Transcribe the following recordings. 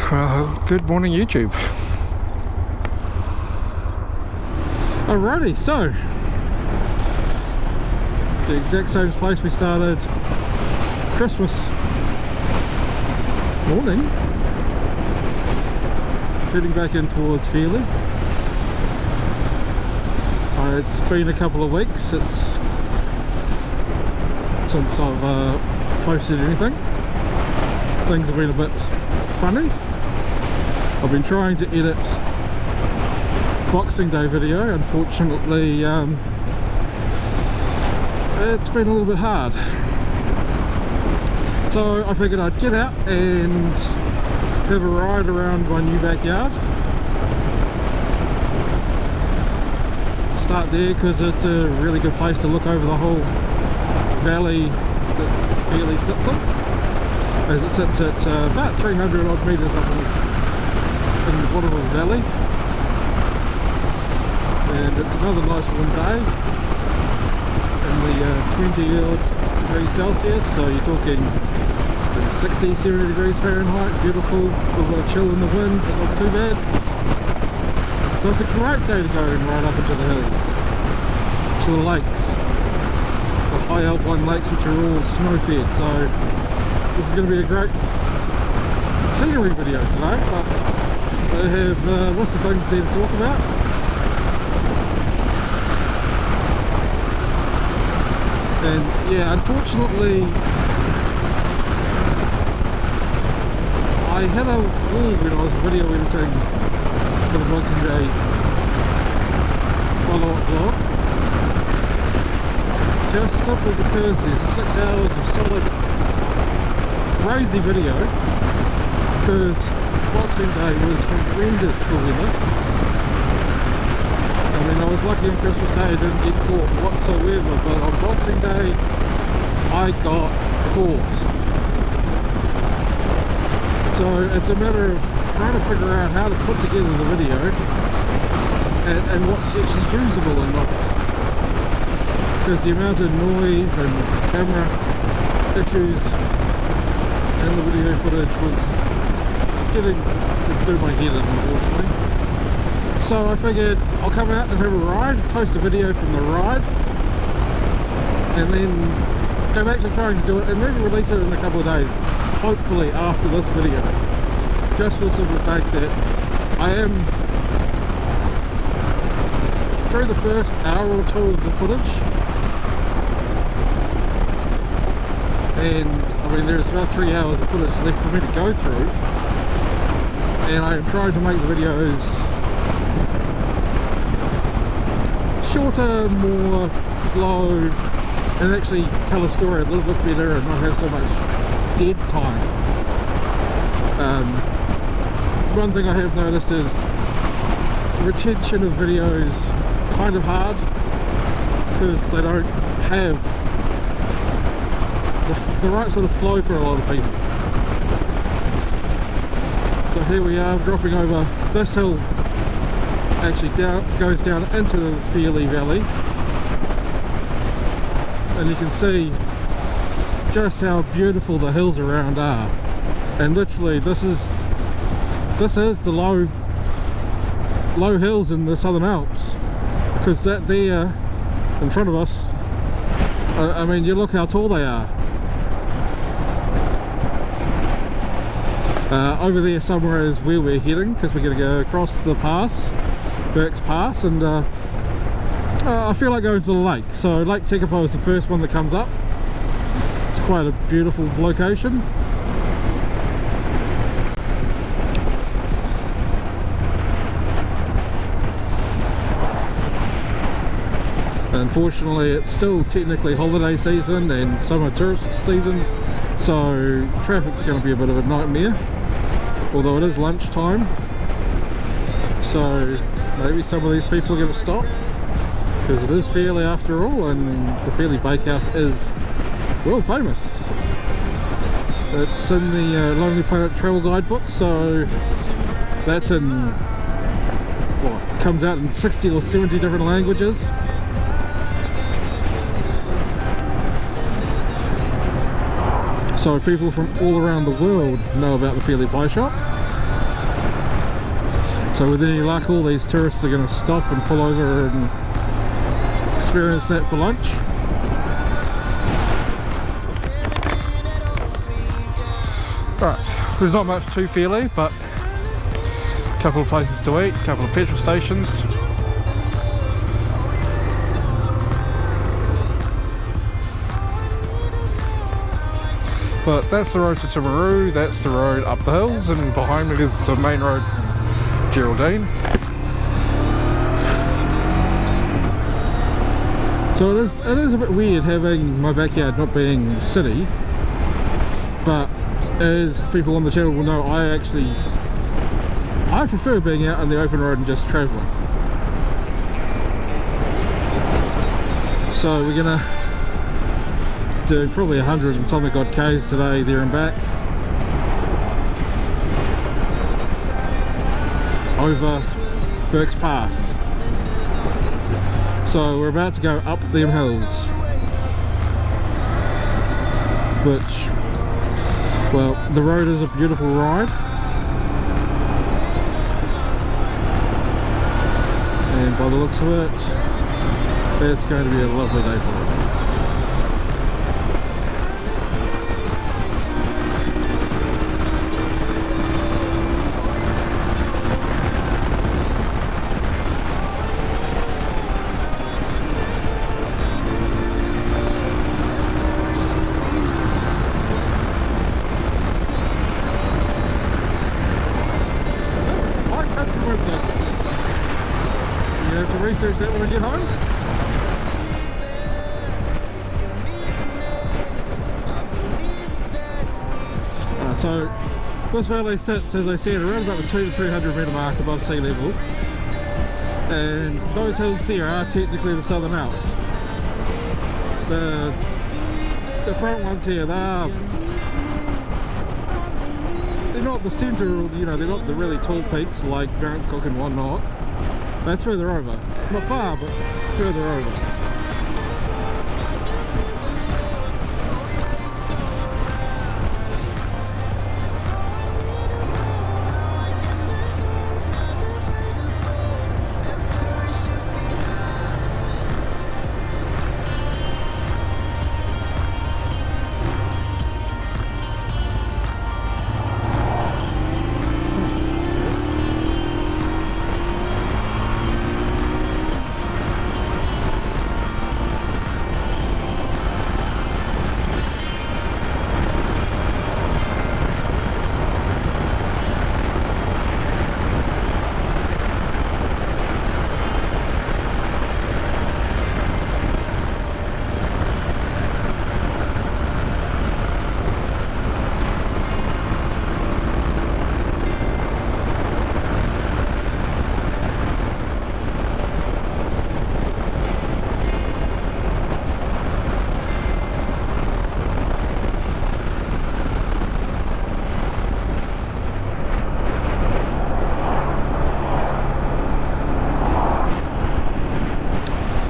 Good morning, YouTube. Alrighty, so the exact same place we started Christmas morning, heading back in towards Fairlie. It's been a couple of weeks since I've posted anything. Things have been a bit funny. I've been trying to edit Boxing Day video. Unfortunately, it's been a little bit hard. So I figured I'd get out and have a ride around my new backyard. Start there because it's a really good place to look over the whole valley that Fairlie sits in, as it sits at about 300 odd metres up in the bottom of the valley. And it's another nice warm day in the 20 odd degrees Celsius, so you're talking 60, 70 degrees Fahrenheit, beautiful, a little bit of chill in the wind, but not too bad. So it's a great day to go and ride up into the hills, to the lakes, the high alpine lakes which are all snow fed. So this is going to be a great scenery video today, but I have lots of things there to talk about. And yeah, unfortunately I had a wall when I was video editing for the Boxing Day follow-up vlog, just simply because there's 6 hours of solid crazy video, because Boxing Day was horrendous for weather. I mean, I was lucky on Christmas Day I didn't get caught whatsoever, but on Boxing Day I got caught. So it's a matter of trying to figure out how to put together the video and what's actually usable and not. Because the amount of noise and camera issues and the video footage was getting to do my head in, unfortunately. So I figured I'll come out and have a ride, post a video from the ride, and then go back to trying to do it and maybe release it in a couple of days, hopefully after this video, just for the simple fact that I am through the first hour or two of the footage, and I mean there's about 3 hours of footage left for me to go through, and I am trying to make the videos shorter, more flow, and actually tell a story a little bit better and not have so much dead time. One thing I have noticed is retention of videos kind of hard because they don't have the right sort of flow for a lot of people. So here we are dropping over this hill, actually goes down into the Fairlie Valley, and you can see just how beautiful the hills around are. And literally this is the low hills in the Southern Alps, because that there in front of us, I mean you look how tall they are. Over there somewhere is where we're heading, because we're going to go across the pass, Burke's Pass, and I feel like going to the lake. So Lake Tekapo is the first one that comes up. It's quite a beautiful location. Unfortunately it's still technically holiday season and summer tourist season, so traffic's going to be a bit of a nightmare, although it is lunchtime, so maybe some of these people are going to stop, because it is Fairlie after all, and the Fairlie Bakehouse is world famous. It's in the Lonely Planet travel guidebook, so that's in what comes out in 60 or 70 different languages. So people from all around the world know about the Fairlie Pie Shop. So with any luck, all these tourists are going to stop and pull over and experience that for lunch. Right, there's not much to Fairlie, but a couple of places to eat, a couple of petrol stations. But that's the road to Timaru, that's the road up the hills, and behind me is the main road from Geraldine. So it is a bit weird having my backyard not being the city, but as people on the channel will know, I prefer being out on the open road and just travelling. So we're gonna do probably 100 and something odd Ks today, there and back, over Burke's Pass. So we're about to go up them hills, which, well, the road is a beautiful ride, and by the looks of it, it's going to be a lovely day for it. Research that when I get home. So this valley sits, as I said, around about the 200 to 300 metre mark above sea level, and those hills there are technically the Southern Alps. The front ones here, they're not the centre, you know, they're not the really tall peaks like Grant Cook and whatnot. That's further over. Not far, but further over.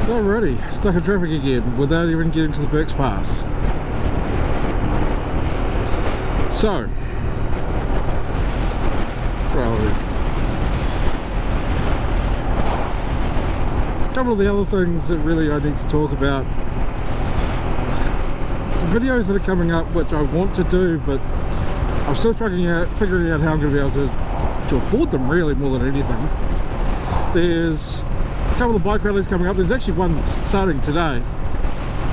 Alrighty, stuck in traffic again without even getting to the Burke's Pass. So, well, a couple of the other things that really I need to talk about. The videos that are coming up, which I want to do, but I'm still figuring out how I'm going to be able to afford them, really, more than anything. There's a couple of bike rallies coming up. There's actually one starting today,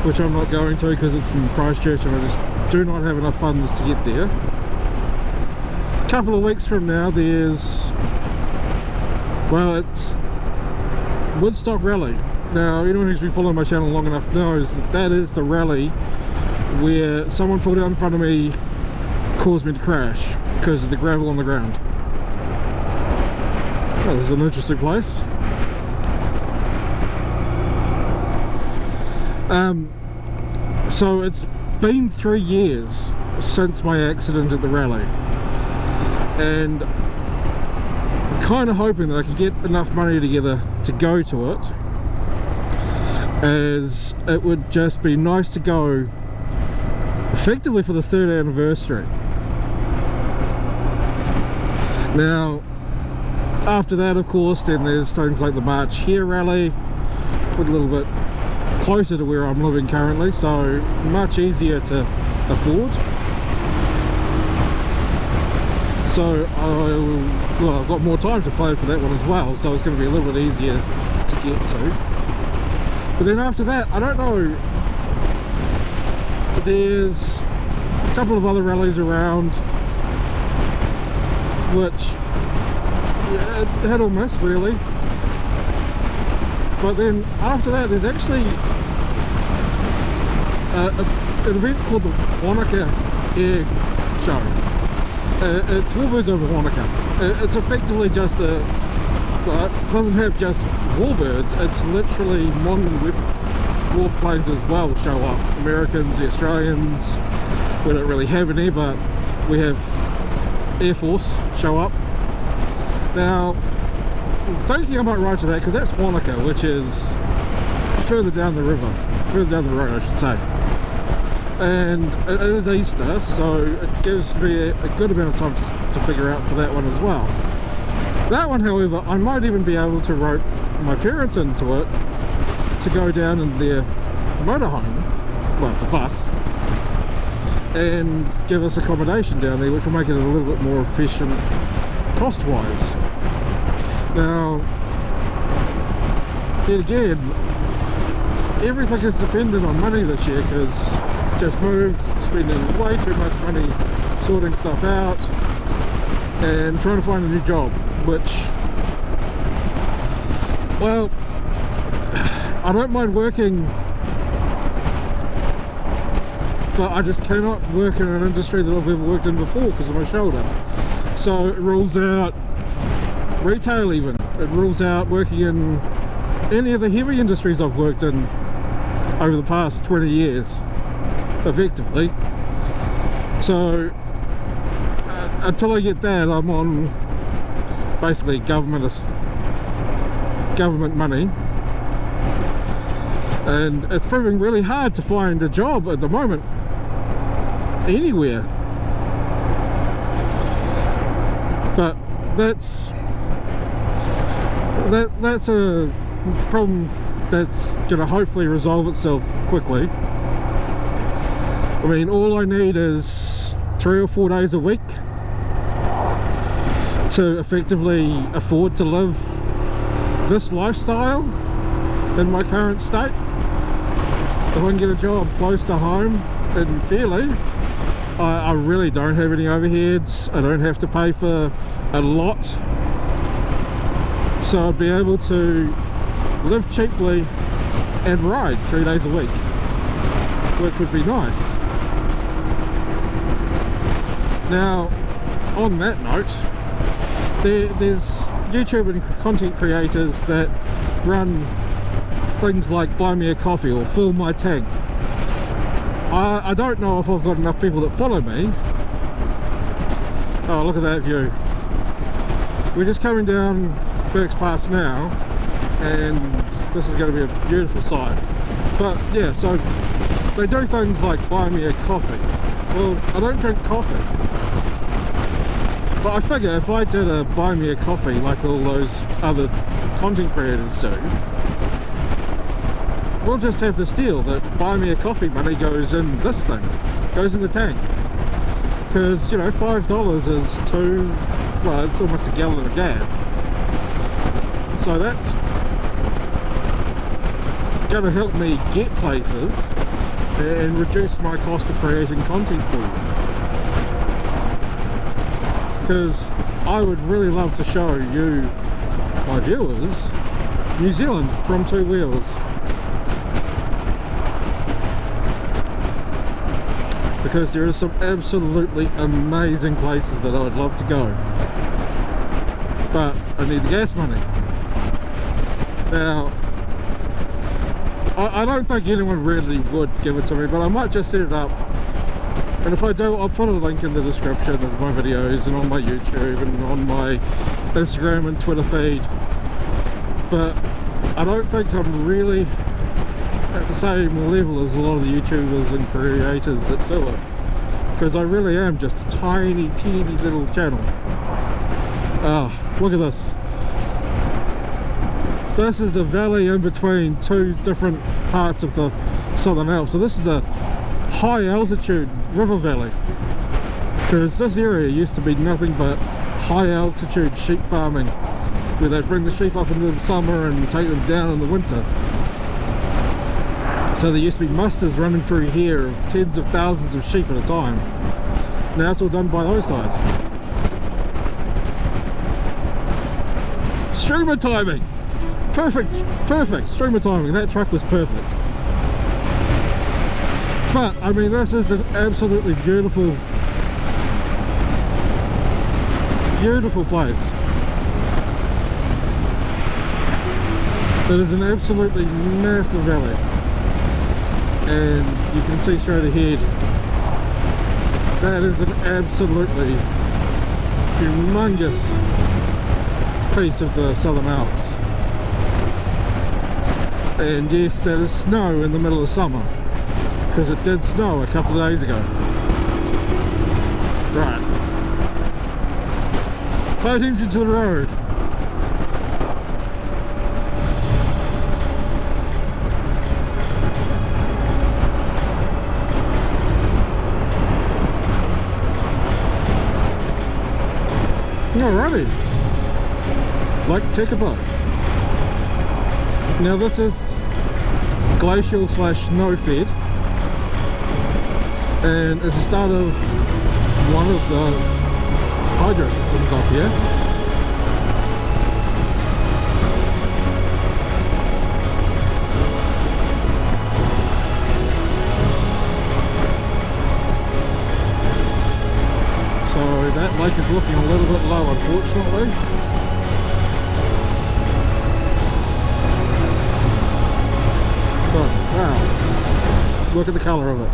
which I'm not going to because it's in Christchurch and I just do not have enough funds to get there. A couple of weeks from now there's, well, it's Woodstock Rally. Now anyone who's been following my channel long enough knows that that is the rally where someone pulled out in front of me, caused me to crash because of the gravel on the ground. Well, this is an interesting place. So it's been 3 years since my accident at the rally, and I'm kind of hoping that I can get enough money together to go to it, as it would just be nice to go effectively for the 3rd anniversary. Now After that, of course, then there's things like the March Here Rally, a little bit closer to where I'm living currently, so much easier to afford. So well, I've got more time to play for that one as well, so it's going to be a little bit easier to get to. But then after that, I don't know, there's a couple of other rallies around which, yeah, hit or miss really. But then after that, there's actually an event called the Wanaka Air Show. It's Warbirds over Wanaka. It's effectively just a, well, it doesn't have just warbirds, it's literally modern warplanes as well show up. Americans, the Australians, we don't really have any, but we have Air Force show up. Now, I'm thinking I might write to that because that's Wanaka, which is further down the river, further down the road I should say. And it is Easter, so it gives me a good amount of time to figure out for that one as well. That one, however, I might even be able to rope my parents into it to go down in their motorhome, well, it's a bus, and give us accommodation down there, which will make it a little bit more efficient cost-wise. Now, yet again, everything is dependent on money this year, because just moved, spending way too much money sorting stuff out and trying to find a new job, which, well, I don't mind working, but I just cannot work in an industry that I've ever worked in before because of my shoulder. So it rules out retail even, it rules out working in any of the heavy industries I've worked in over the past 20 years. Effectively. So until I get that, I'm on basically government money, and it's proving really hard to find a job at the moment anywhere. But that's a problem that's going to hopefully resolve itself quickly. I mean, all I need is 3 or 4 days a week to effectively afford to live this lifestyle in my current state. If I can get a job close to home and fairly, I really don't have any overheads, I don't have to pay for a lot, so I'd be able to live cheaply and ride 3 days a week, which would be nice. Now, on that note, there's YouTube and content creators that run things like Buy Me a Coffee or Fill My Tank. I don't know if I've got enough people that follow me. Oh, look at that view. We're just coming down Burke's Pass now, and this is going to be a beautiful sight. But yeah, so they do things like Buy Me a Coffee. Well, I don't drink coffee, but I figure if I did a Buy Me a Coffee like all those other content creators do, we'll just have this deal that Buy Me a Coffee money goes in this thing, goes in the tank. Because, you know, $5 is well, it's almost a gallon of gas. So that's going to help me get places and reduce my cost of creating content for you. Because I would really love to show you, my viewers, New Zealand from 2 wheels. Because there are some absolutely amazing places that I would love to go. But I need the gas money. Now, I don't think anyone really would give it to me, but I might just set it up. And if I do, I'll put a link in the description of my videos and on my YouTube and on my Instagram and Twitter feed. But I don't think I'm really at the same level as a lot of the YouTubers and creators that do it. Because I really am just a tiny, teeny little channel. Oh, look at this. this is a valley in between two different parts of the Southern Alps. So this is a high altitude river valley, because this area used to be nothing but high altitude sheep farming, where they'd bring the sheep up in the summer and take them down in the winter. So there used to be musters running through here of tens of thousands of sheep at a time. Now it's all done by those sides. Streamer timing! Perfect, perfect, streamer timing. That truck was perfect. But, I mean, this is an absolutely beautiful, beautiful place. It is an absolutely massive valley. And you can see straight ahead, that is an absolutely humongous piece of the Southern Alps. And yes, that is snow in the middle of summer, because it did snow a couple of days ago. Right, pay attention to the road. Alrighty, Lake Tekapo. Now this is glacial / snow fed, and it's the start of one of the hydro systems up here. So that lake is looking a little bit low, unfortunately. But wow, look at the colour of it.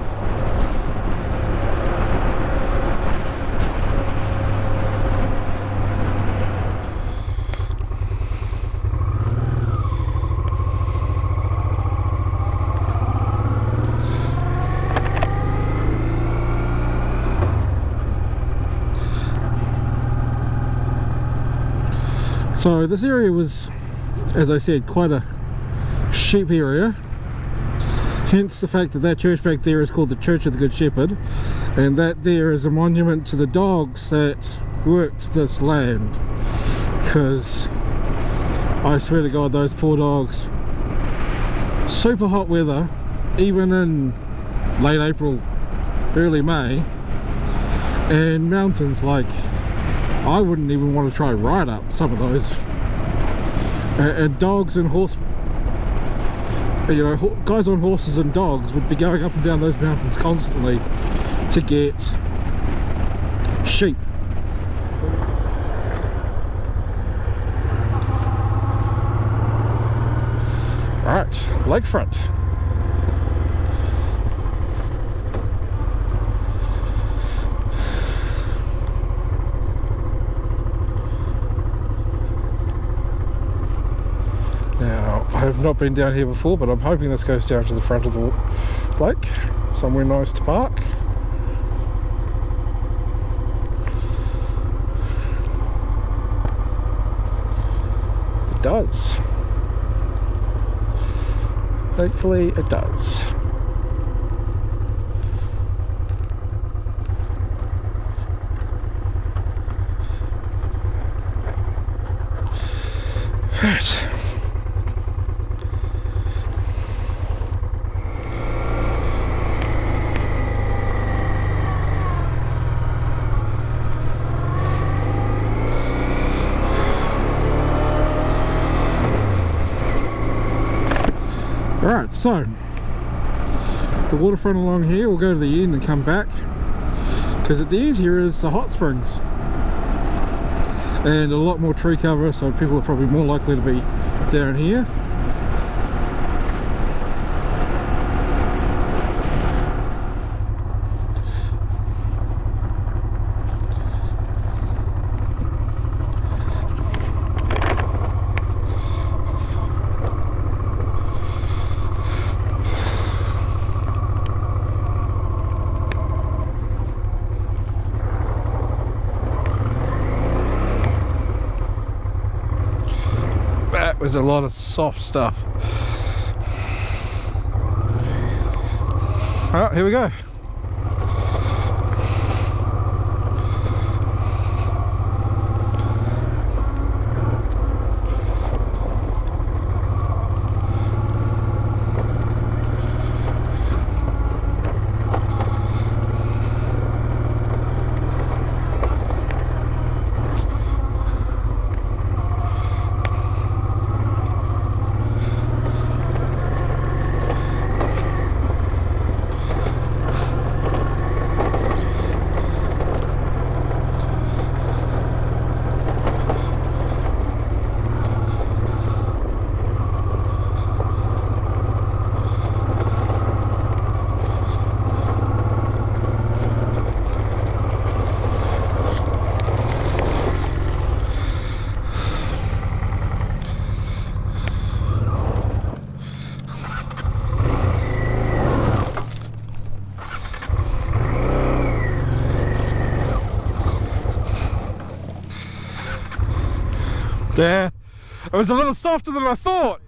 So this area was, as I said, quite a sheep area, hence the fact that that church back there is called the Church of the Good Shepherd, and that there is a monument to the dogs that worked this land, because I swear to God, those poor dogs, super hot weather, even in late April, early May, and mountains like, I wouldn't even want to try ride up some of those. And dogs and horse, you know, guys on horses and dogs would be going up and down those mountains constantly to get sheep. Right, lakefront. Now, I have not been down here before, but I'm hoping this goes down to the front of the lake, somewhere nice to park. It does. Thankfully, it does. Right. Alright, so the waterfront along here, we'll go to the end and come back, because at the end here is the hot springs and a lot more tree cover, so people are probably more likely to be down here. was a lot of soft stuff. Alright, here we go. Yeah, it was a little softer than I thought.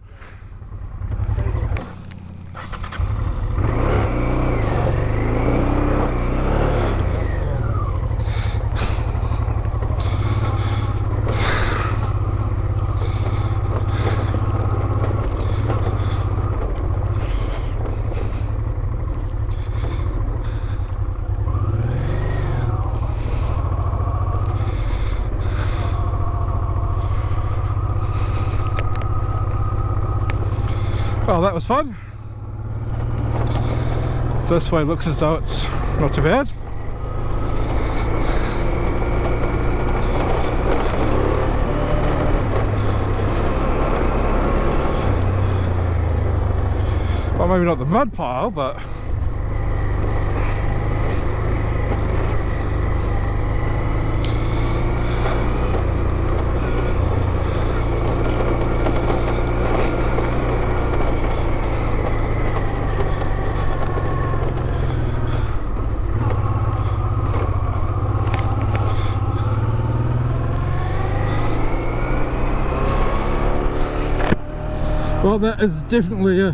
Oh, that was fun. This way looks as though it's not too bad. Well, maybe not the mud pile, but well, that is definitely a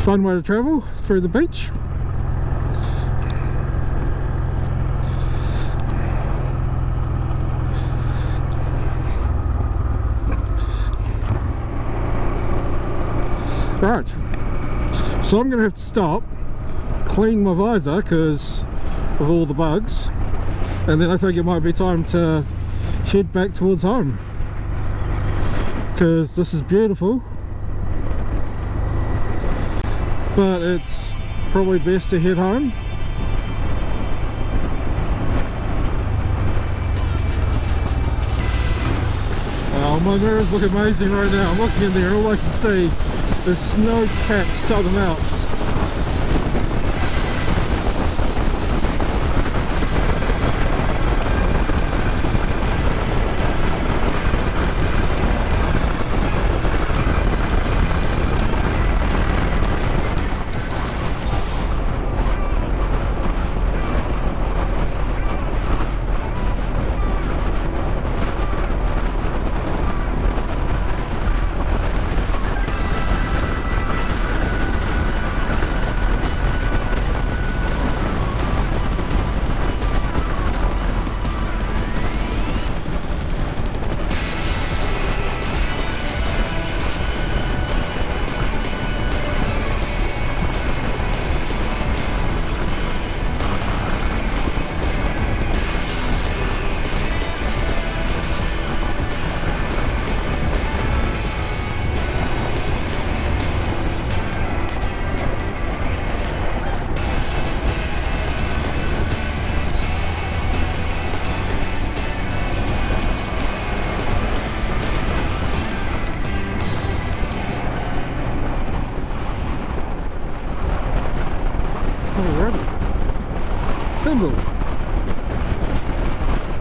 fun way to travel through the beach. Right, so I'm going to have to stop, clean my visor because of all the bugs, and then I think it might be time to head back towards home. Because this is beautiful, but it's probably best to head home. Oh, my mirrors look amazing right now. I'm looking in there and all I can see is snow-capped Southern Alps.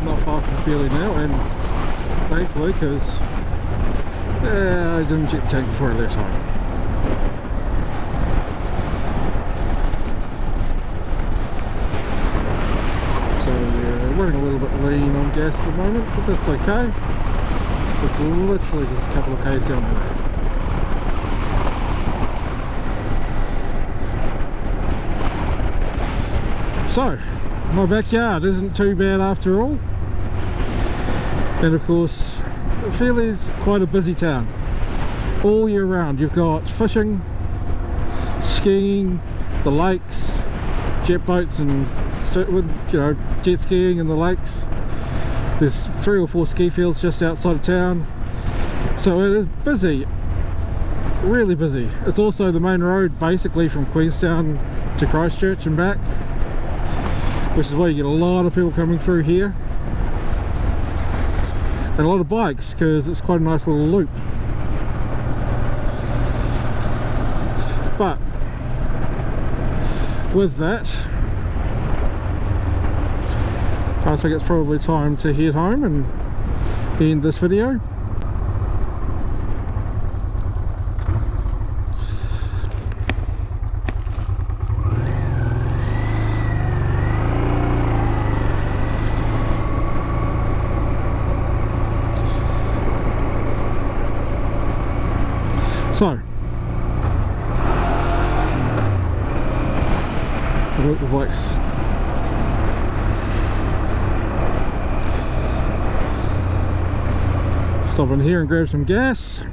Not far from Feely now, and thankfully, because I didn't check the tank before I left home. So yeah, running a little bit lean on gas at the moment, but that's okay. It's literally just a couple of k's down the road. So, my backyard isn't too bad after all. And of course, Fairlie's quite a busy town. All year round you've got fishing, skiing, the lakes, jet boats and jet skiing in the lakes. There's 3 or 4 ski fields just outside of town. So it is busy, really busy. It's also the main road basically from Queenstown to Christchurch and back, which is why you get a lot of people coming through here. And a lot of bikes, because it's quite a nice little loop. But with that, I think it's probably time to head home and end this video. So, I've got the bikes. Stop in here and grab some gas.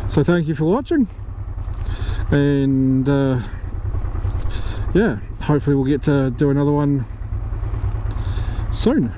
So thank you for watching, and yeah, hopefully we'll get to do another one soon.